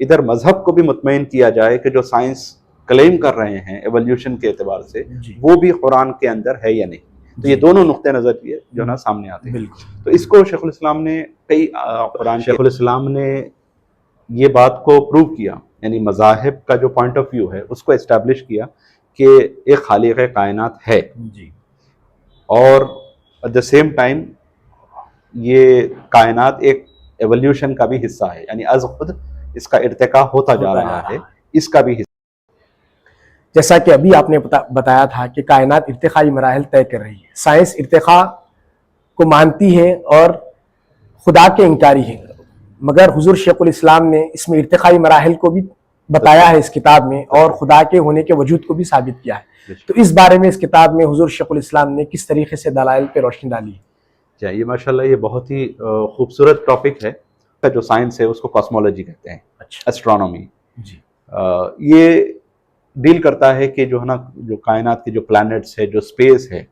ادھر مذہب کو بھی مطمئن کیا جائے کہ جو سائنس کلیم کر رہے ہیں ایولیوشن کے اعتبار سے وہ بھی قرآن کے اندر ہے یا نہیں. تو یہ دونوں نقطۂ نظر جو نا سامنے آتے ہیں. تو اس کو شیخ الاسلام نے شیخ الاسلام نے یہ بات کو پروو کیا, یعنی مذاہب کا جو پوائنٹ آف ویو ہے اس کو اسٹیبلش کیا کہ ایک خالق کائنات ہے, اور ایٹ دا سیم ٹائم یہ کائنات ایک ایولیوشن کا بھی حصہ ہے, یعنی از خود اس کا ارتقاء ہوتا جا رہا ہے, اس کا بھی حصہ. جیسا کہ ابھی آپ نے بتایا تھا کہ کائنات ارتقائی مراحل طے کر رہی ہے, سائنس ارتقاء کو مانتی ہے اور خدا کے انکاری ہے, مگر حضور شیخ الاسلام نے اس میں ارتقائی مراحل کو بھی بتایا ہے اس کتاب میں, اور خدا کے ہونے کے وجود کو بھی ثابت کیا ہے. تو اس بارے میں اس کتاب میں حضور شیخ الاسلام نے کس طریقے سے دلائل پہ روشنی ڈالی ہے؟ یہ ماشاءاللہ یہ بہت ہی خوبصورت ٹاپک ہے. جو سائنس ہے اس کو کاسمولوجی کہتے ہیں, ایسٹرونومی. یہ ڈیل کرتا ہے کہ جو ہے نا جو کائنات کے جو پلانٹس ہے, جو اسپیس ہے,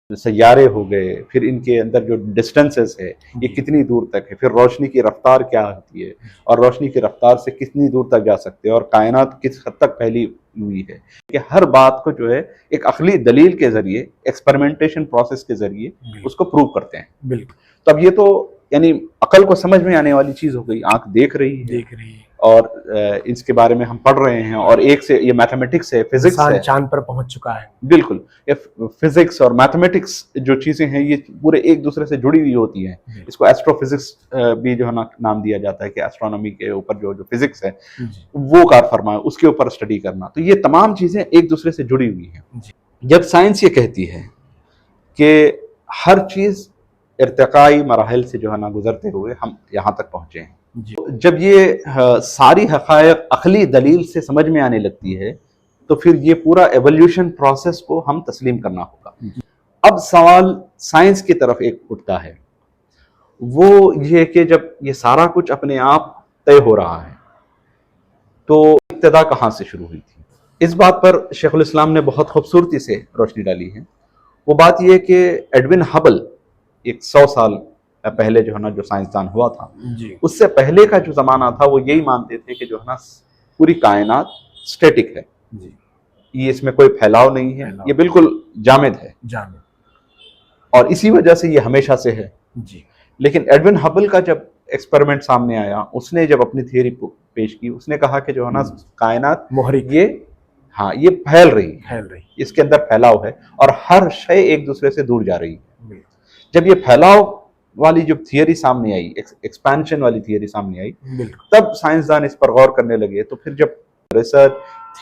سیارے ہو گئے, پھر ان کے اندر جو ڈسٹنسز ہے یہ کتنی دور تک ہے, پھر روشنی کی رفتار کیا ہوتی ہے اور روشنی کی رفتار سے کتنی دور تک جا سکتے ہیں, اور کائنات کس حد تک پھیلی ہوئی ہے, کہ ہر بات کو جو ہے ایک عقلی دلیل کے ذریعے, ایکسپریمنٹیشن پروسیس کے ذریعے اس کو پروو کرتے ہیں. بالکل. تو اب یہ تو یعنی عقل کو سمجھ میں آنے والی چیز ہو گئی, آنکھ دیکھ رہی ہے اور اس کے بارے میں ہم پڑھ رہے ہیں, اور ایک سے یہ میتھمیٹکس ہے, فزکس ہے, چاند پر پہنچ چکا ہے. بالکل. یہ فزکس اور میتھمیٹکس جو چیزیں ہیں یہ پورے ایک دوسرے سے جڑی ہوئی ہوتی ہیں. اس کو ایسٹرو فزکس بھی جو ہے نا نام دیا جاتا ہے, کہ ایسٹرونومی کے اوپر جو فزکس ہے وہ کار فرما ہے, اس کے اوپر اسٹڈی کرنا. تو یہ تمام چیزیں ایک دوسرے سے جڑی ہوئی ہیں. جب سائنس یہ کہتی ہے کہ ہر چیز ارتقائی مراحل سے جو ہے نا گزرتے ہوئے ہم یہاں تک پہنچے ہیں, جب یہ ساری حقائق عقلی دلیل سے سمجھ میں آنے لگتی ہے تو پھر یہ پورا ایولیوشن پروسیس کو ہم تسلیم کرنا ہوگا. اب سوال سائنس کی طرف ایک اٹھتا ہے, وہ یہ کہ جب یہ سارا کچھ اپنے آپ طے ہو رہا ہے تو ابتدا کہاں سے شروع ہوئی تھی؟ اس بات پر شیخ الاسلام نے بہت خوبصورتی سے روشنی ڈالی ہے. وہ بات یہ کہ ایڈون ہبل ایک 100 سال پہلے جو ہے نا جو سائنسدان ہوا تھا, اس سے پہلے کا جو زمانہ تھا وہ یہی مانتے تھے کہ جو ہے نا پوری کائنات اسٹیٹک ہے, یہ اس میں کوئی پھیلاؤ نہیں ہے, یہ بالکل جامد ہے, اور اسی وجہ سے یہ ہمیشہ سے ہے. لیکن ایڈون ہبل کا جب ایکسپیریمنٹ سامنے آیا, اس نے جب اپنی تھیوری پیش کی, اس نے کہا کہ جو ہے نا کائنات یہ پھیل رہی ہے, اس کے اندر پھیلاؤ ہے, اور ہر شے ایک دوسرے سے دور جا رہی ہے. جب یہ پھیلاؤ والی جو تھیوری سامنے آئی, ایکسپینشن والی تھیوری سامنے آئی, تب سائنسدان اس پر غور کرنے لگے. تو پھر جب ریسرچ,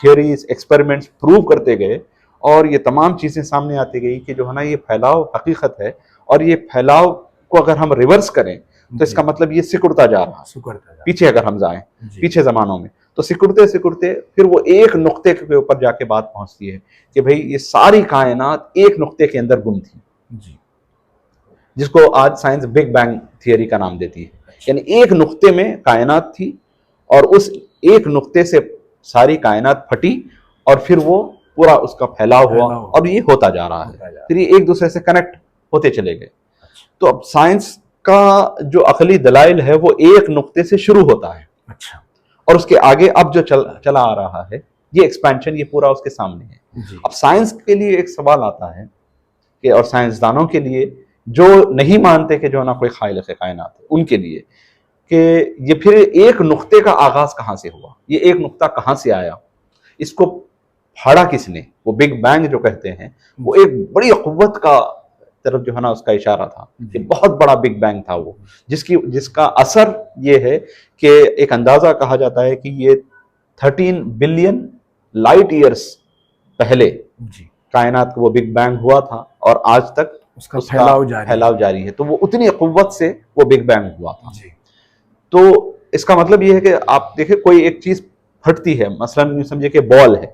تھیوریز, ایکسپیریمنٹس پروو کرتے گئے اور یہ تمام چیزیں سامنے آتی گئی کہ جو ہے نا یہ پھیلاؤ حقیقت ہے, اور یہ پھیلاؤ کو اگر ہم ریورس کریں تو اس کا مطلب یہ سکڑتا جا رہا ہے. پیچھے اگر ہم جائیں پیچھے زمانوں میں, تو سکڑتے سکڑتے پھر وہ ایک نقطے کے اوپر جا کے بات پہنچتی ہے کہ بھئی یہ ساری کائنات ایک نقطے کے اندر گم تھی, جس کو آج سائنس بگ بینگ تھیوری کا نام دیتی ہے. یعنی ایک نقطے میں کائنات تھی, اور اس ایک نقطے سے ساری کائنات پھٹی, اور پھر وہ پورا اس کا پھیلاؤ ہوا, اور یہ ہوتا جا رہا ہے, پھر یہ ایک دوسرے سے کنیکٹ ہوتے چلے گئے. تو اب سائنس کا جو عقلی دلائل ہے وہ ایک نقطے سے شروع ہوتا ہے, اور اس کے آگے اب جو چلا آ رہا ہے یہ ایکسپینشن, یہ پورا اس کے سامنے ہے. اب سائنس کے لیے ایک سوال آتا ہے کہ, اور سائنسدانوں کے لیے جو نہیں مانتے کہ جو نا کوئی خالق کائنات ہے, ان کے لیے کہ یہ پھر ایک نقطے کا آغاز کہاں سے ہوا, یہ ایک نقطہ کہاں سے آیا, اس کو پھاڑا کس نے؟ وہ بگ بینگ جو کہتے ہیں وہ ایک بڑی قوت کا طرف جو ہے نا اس کا اشارہ تھا, کہ بہت بڑا بگ بینگ تھا وہ, جس کا اثر یہ ہے کہ ایک اندازہ کہا جاتا ہے کہ یہ 13 بلین لائٹ ایئرس پہلے کائنات وہ بگ بینگ ہوا تھا, اور آج تک اس کا پھیلاؤ جاری ہے. تو وہ اتنی قوت سے وہ بگ بینگ ہوا تھا. تو اس کا مطلب یہ ہے کہ آپ دیکھیں کوئی ایک چیز پھٹتی ہے, مثلا سمجھے کہ بال ہے,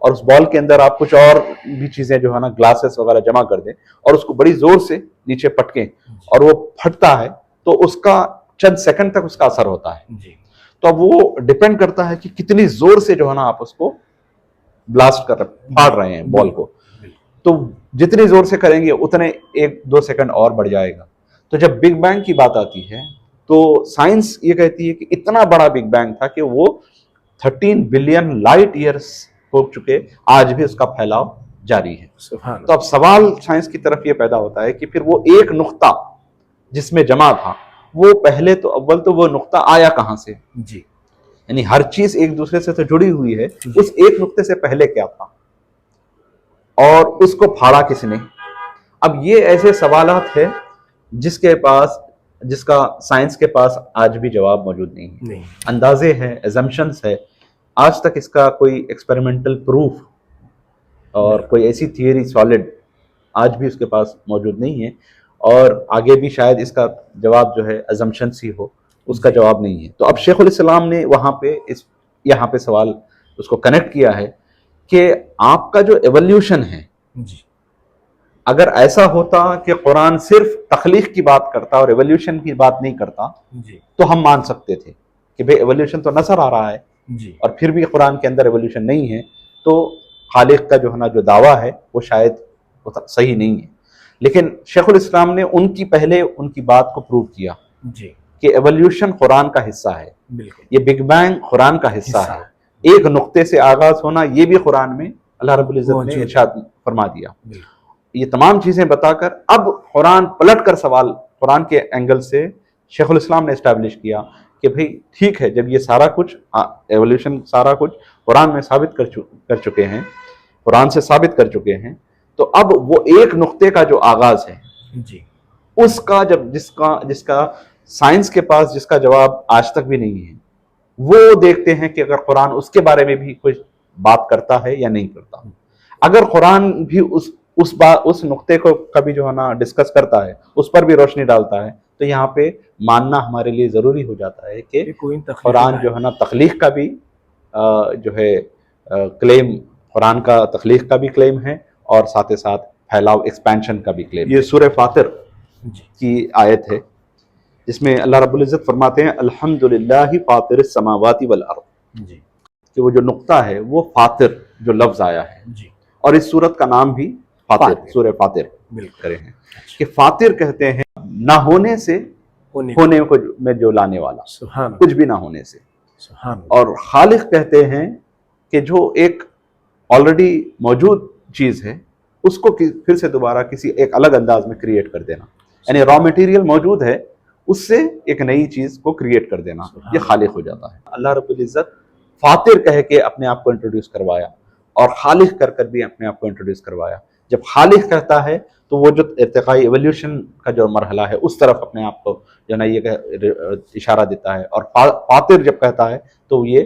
اور اس بال کے اندر آپ کچھ اور بھی چیزیں جو ہے نا گلاسز وغیرہ جمع کر دیں, اور اس کو بڑی زور سے نیچے پٹکیں, اور وہ پھٹتا ہے, تو اس کا چند سیکنڈ تک اس کا اثر ہوتا ہے. تو اب وہ ڈیپینڈ کرتا ہے کہ کتنی زور سے جو ہے نا آپ اس کو بلاسٹ پھاڑ رہے ہیں بال کو. تو جتنی زور سے کریں گے اتنے 1-2 سیکنڈ اور بڑھ جائے گا. تو جب بگ بینگ کی بات آتی ہے تو سائنس یہ کہتی ہے کہ اتنا بڑا بگ بینگ تھا کہ وہ 13 بلین لائٹ ایئرس ہو چکے، آج بھی اس کا پھیلاؤ جاری ہے۔ سبحان تو اب سوال سائنس کی طرف یہ پیدا ہوتا ہے کہ پھر وہ ایک نقطہ جس میں جمع تھا، وہ پہلے تو اول تو وہ نقطہ آیا کہاں سے؟ جی یعنی ہر چیز ایک دوسرے سے تو جڑی ہوئی ہے، اس ایک نقطے سے پہلے کیا تھا اور اس کو پھاڑا کس نے؟ اب یہ ایسے سوالات ہیں جس کا سائنس کے پاس آج بھی جواب موجود نہیں ہے۔ نہیں، اندازے ہیں، ایزمپشنز ہے، آج تک اس کا کوئی ایکسپیریمنٹل پروف اور کوئی ایسی تھیوری سالڈ آج بھی اس کے پاس موجود نہیں ہے، اور آگے بھی شاید اس کا جواب جو ہے ایزمپشنز ہی ہو، اس کا جواب نہیں ہے۔ تو اب شیخ الاسلام نے یہاں پہ سوال اس کو کنیکٹ کیا ہے کہ آپ کا جو ایولیوشن ہے، جی اگر ایسا ہوتا کہ قرآن صرف تخلیق کی بات کرتا اور ایولیوشن کی بات نہیں کرتا جی تو ہم مان سکتے تھے کہ بھئی ایولیوشن تو نظر آ رہا ہے، جی اور پھر بھی قرآن کے اندر ایولیوشن نہیں ہے، تو خالق کا جو دعویٰ ہے وہ شاید صحیح نہیں ہے۔ لیکن شیخ الاسلام نے ان کی بات کو پروو کیا جی کہ ایولیوشن قرآن کا حصہ ہے، بالکل یہ بگ بینگ قرآن کا حصہ ہے، ایک نقطے سے آغاز ہونا یہ بھی قرآن میں اللہ رب العزت نے ارشاد فرما دیا۔ یہ تمام چیزیں بتا کر اب قرآن پلٹ کر سوال قرآن کے اینگل سے شیخ الاسلام نے اسٹیبلش کیا کہ بھئی ٹھیک ہے، جب یہ سارا کچھ ایولیوشن سارا کچھ قرآن میں ثابت کر چکے ہیں، قرآن سے ثابت کر چکے ہیں، تو اب وہ ایک نقطے کا جو آغاز ہے جی اس کا جس کا سائنس کے پاس جس کا جواب آج تک بھی نہیں ہے، وہ دیکھتے ہیں کہ اگر قرآن اس کے بارے میں بھی کوئی بات کرتا ہے یا نہیں کرتا۔ اگر قرآن بھی اس نقطے کو کبھی ڈسکس کرتا ہے، اس پر بھی روشنی ڈالتا ہے، تو یہاں پہ ماننا ہمارے لیے ضروری ہو جاتا ہے کہ قرآن تخلیق کا بھی کلیم، قرآن کا تخلیق کا بھی کلیم ہے، اور ساتھ ہی ساتھ پھیلاؤ ایکسپینشن کا بھی کلیم۔ یہ سورہ فاطر کی آیت ہے جس میں اللہ رب العزت فرماتے ہیں الحمدللہ فاطر السماوات والارض، کہ وہ جو نقطہ ہے وہ فاطر جو لفظ آیا ہے، اور اس سورت کا نام بھی فاطر، سورہ فاطر کرے ہیں کہ فاطر کہتے ہیں نہ ہونے سے ہونے میں جو لانے والا، کچھ بھی نہ ہونے سے، اور خالق کہتے ہیں کہ جو ایک آلریڈی موجود چیز ہے اس کو پھر سے دوبارہ کسی ایک الگ انداز میں کریٹ کر دینا، یعنی را مٹیریل موجود ہے، اس سے ایک نئی چیز کو کریٹ کر دینا، یہ خالق ہو جاتا ہے۔ اللہ رب العزت فاطر کہہ کے اپنے آپ کو انٹروڈیوس کروایا، اور خالق کر بھی اپنے آپ کو انٹروڈیوس کروایا۔ جب خالق کہتا ہے تو وہ جو ارتقائی ایولیوشن کا جو مرحلہ ہے اس طرف اپنے آپ کو یہ اشارہ دیتا ہے، اور فاطر جب کہتا ہے تو یہ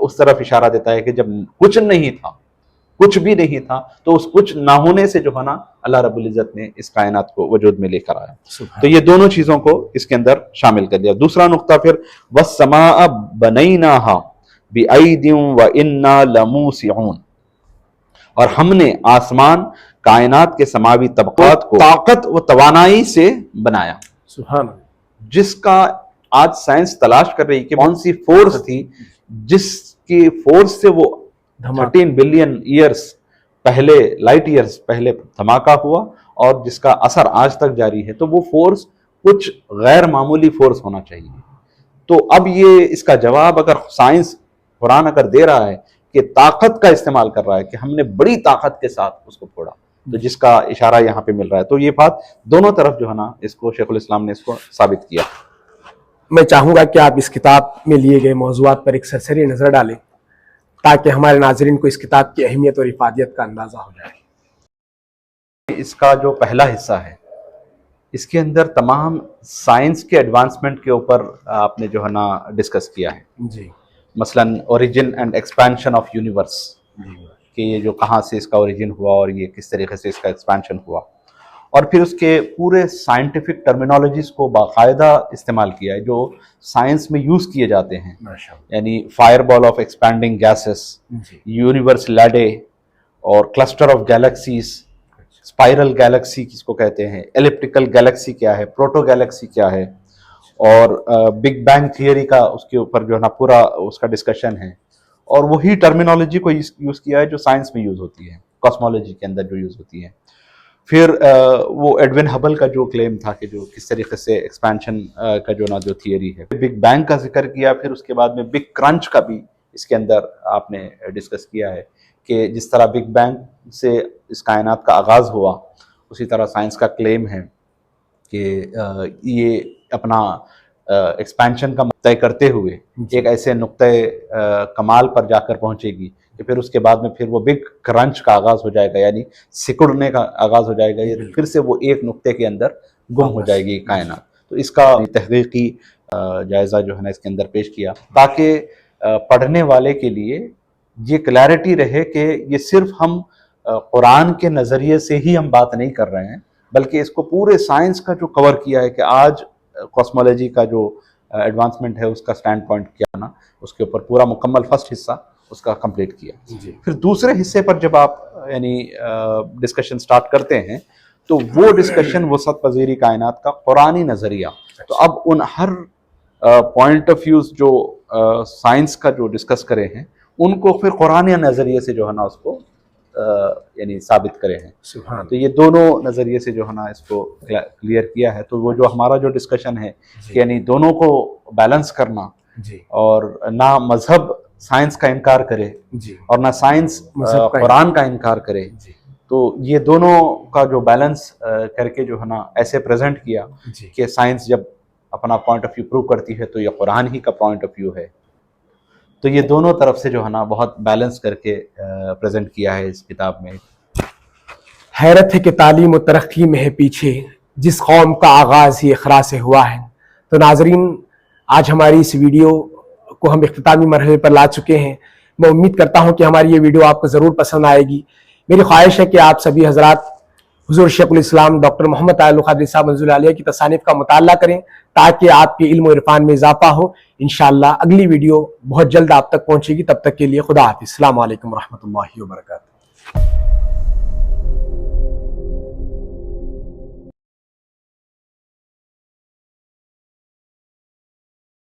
اس طرف اشارہ دیتا ہے کہ جب کچھ نہیں تھا، کچھ بھی نہیں تھا، تو اس کچھ نہ ہونے سے اللہ رب العزت نے اس کائنات کو وجود میں لے کر آیا۔ تو یہ دونوں چیزوں کو اس کے اندر شامل کر دیا۔ دوسرا نقطہ پھر وَالسَّمَاءَ بَنَيْنَاهَا بِأَيْدٍ وَإِنَّا لَمُوسِعُونَ، اور ہم نے آسمان کائنات کے سماوی طبقات کو طاقت و توانائی سے بنایا، سبحان، جس کا آج سائنس تلاش کر رہی کہ کون سی فورس تھی جس کی فورس سے وہ 13 بلین ایئرز پہلے، لائٹ ایئرز پہلے دھماکہ ہوا، اور جس کا اثر آج تک جاری ہے۔ تو وہ فورس کچھ غیر معمولی فورس ہونا چاہیے۔ تو اب یہ اس کا جواب اگر سائنس قرآن اگر دے رہا ہے کہ طاقت کا استعمال کر رہا ہے، کہ ہم نے بڑی طاقت کے ساتھ اس کو پھوڑا، تو جس کا اشارہ یہاں پہ مل رہا ہے، تو یہ بات دونوں طرف اس کو شیخ الاسلام نے اس کو ثابت کیا۔ میں چاہوں گا کہ آپ اس کتاب میں لیے گئے موضوعات پر ایک سرسری نظر ڈالیں تاکہ ہمارے ناظرین کو اس کتاب کی اہمیت اور افادیت کا اندازہ ہو جائے۔ اس کا جو پہلا حصہ ہے، اس کے اندر تمام سائنس کے ایڈوانسمنٹ کے اوپر آپ نے ڈسکس کیا ہے، جی، مثلاً origin and expansion of universe, کہ یہ جو کہاں سے اس کا اوریجن ہوا اور یہ کس طریقے سے اس کا ایکسپینشن ہوا، اور پھر اس کے پورے سائنٹیفک ٹرمینالوجیز کو باقاعدہ استعمال کیا ہے جو سائنس میں یوز کیے جاتے ہیں، یعنی fireball of expanding gases, universe لیڈے، اور cluster of galaxies, spiral galaxy کس کو کہتے ہیں، ایلپٹیکل گیلیکسی کیا ہے، پروٹو گیلیکسی کیا ہے، اور بگ بینگ تھیوری کا اس کے اوپر پورا اس کا ڈسکشن ہے، اور وہی ٹرمینالوجی کو یوز کیا ہے جو سائنس میں یوز ہوتی ہے، کاسمولوجی کے اندر جو یوز ہوتی ہے۔ پھر وہ ایڈون ہبل کا جو کلیم تھا کہ جو کس طریقے سے ایکسپینشن کا جو تھیوری ہے، بگ بینگ کا ذکر کیا، پھر اس کے بعد میں بگ کرنچ کا بھی اس کے اندر آپ نے ڈسکس کیا ہے کہ جس طرح بگ بینگ سے اس کائنات کا آغاز ہوا، اسی طرح سائنس کا کلیم ہے کہ یہ اپنا ایکسپینشن کا طے کرتے ہوئے ایک ایسے نقطۂ کمال پر جا کر پہنچے گی کہ پھر اس کے بعد میں پھر وہ بگ کرنچ کا آغاز ہو جائے گا، یعنی سکڑنے کا آغاز ہو جائے گا، یا پھر سے وہ ایک نقطے کے اندر گم ہو جائے گی کائنات۔ تو اس کا تحقیقی جائزہ جو ہے نا اس کے اندر پیش کیا، تاکہ پڑھنے والے کے لیے یہ کلیئرٹی رہے کہ یہ صرف ہم قرآن کے نظریے سے ہی ہم بات نہیں کر رہے ہیں، بلکہ اس کو پورے سائنس کا جو کور کیا ہے کہ آج کاسمولوجی کا جو ایڈوانسمنٹ ہے اس کا سٹینڈ پوائنٹ کیا نا، اس کے اوپر پورا مکمل فرسٹ حصہ اس کا کمپلیٹ کیا۔ پھر دوسرے حصے پر جب آپ یعنی ڈسکشن سٹارٹ کرتے ہیں تو وہ ڈسکشن وسعت پذیری کائنات کا قرآنی نظریہ، تو اب ان ہر پوائنٹ آف ویوز جو سائنس کا جو ڈسکس کرے ہیں ان کو پھر قرآنی نظریے سے جو ہے نا اس کو یعنی ثابت کرے ہیں۔ تو یہ دونوں نظریے سے جو ہے نا اس کو کلیئر کیا ہے۔ تو وہ جو ہمارا جو ڈسکشن ہے کہ یعنی دونوں کو بیلنس کرنا، اور نہ مذہب سائنس کا انکار کرے اور نہ سائنس قرآن کا انکار کرے، تو یہ دونوں کا جو بیلنس کر کے جو ہے نا ایسے پریزنٹ کیا کہ سائنس جب اپنا پوائنٹ آف ویو پروو کرتی ہے تو یہ قرآن ہی کا پوائنٹ آف ویو ہے۔ تو یہ دونوں طرف سے جو ہے نا بہت بیلنس کر کے پریزنٹ کیا ہے اس کتاب میں۔ حیرت ہے کہ تعلیم و ترقی میں ہے پیچھے، جس قوم کا آغاز ہی اقرا سے ہوا ہے۔ تو ناظرین، آج ہماری اس ویڈیو کو ہم اختتامی مرحلے پر لا چکے ہیں۔ میں امید کرتا ہوں کہ ہماری یہ ویڈیو آپ کو ضرور پسند آئے گی۔ میری خواہش ہے کہ آپ سبھی حضرات حضور شیخ الاسلام ڈاکٹر محمد طاہر القادری صاحب منظور علیہ کی تصانیف کا مطالعہ کریں، تاکہ آپ کے علم و عرفان میں اضافہ ہو۔ انشاءاللہ اگلی ویڈیو بہت جلد آپ تک پہنچے گی، تب تک کے لیے خدا حافظ۔ السلام علیکم ورحمۃ اللہ وبرکاتہ۔